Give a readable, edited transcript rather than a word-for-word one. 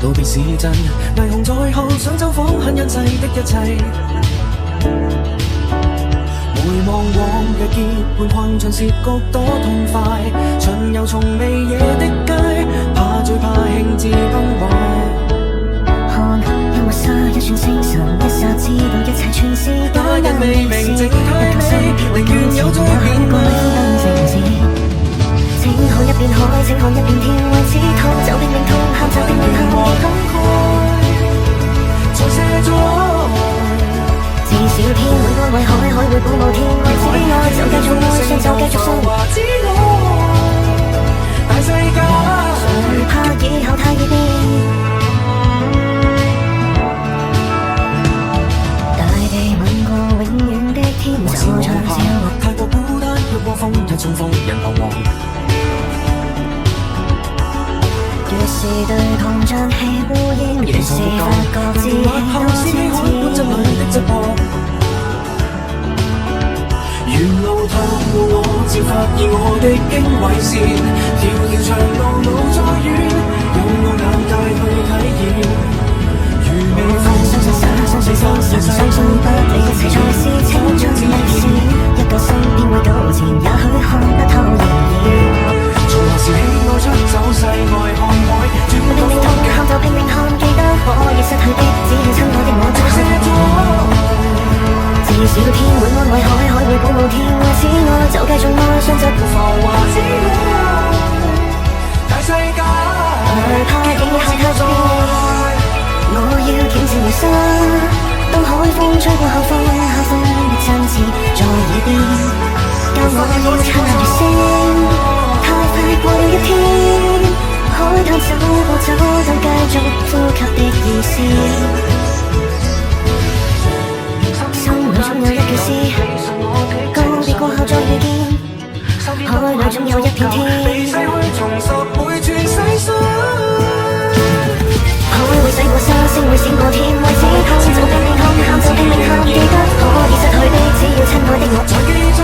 道別是真，霓虹在後，想走訪很隱世的一切。回望往日結伴困進涉谷多痛快，巡遊從未夜的街，怕最怕興致崩壞。看一抹沙，一串星辰，一剎知道一切全是假人未明靜太美，寧願有最變改燈靜止。請看一片海，請看一片天，為此痛就拼命痛，喊就拼命喊，慷慨才卸咗。至少天會安慰海，海會鼓舞天，為此愛就繼續愛，信就繼續信。只愛大世界，誰怕以後太易變？大地吻過永遠的天，就像笑。太過孤單，一窩蜂，一衝鋒，人彷徨。越是對抗瘴氣烏煙，越是發覺自己多奢侈。沿路透過我，才發現我的經緯線，條條長路路再遠，有我眼界去體驗。如微風，相信灑，相信星辰，相信不理一切才是青春歷史。一個心便會糾纏，也許看不透而已。從何時起愛出走世外看海，轉過拼命痛喊就拼命喊，記得可以失去的只係親愛的我最後愛。至少天會安慰海，海會鼓舞天，為此愛就繼續愛，信就不妨話只愛大世界，害怕以後太變。我要恬靜如沙，當海風吹過後風，海風的真摯在耳邊，教我要燦爛如星。太快過了一天，海灘走過走到繼續呼吸的意思。總有一件事，告別過後再遇見，海裡總有一片天。海會洗過沙，星會閃過天，為此痛就拼命痛，喊就拼命喊，記得可以失去的，只要親愛的我再記咗。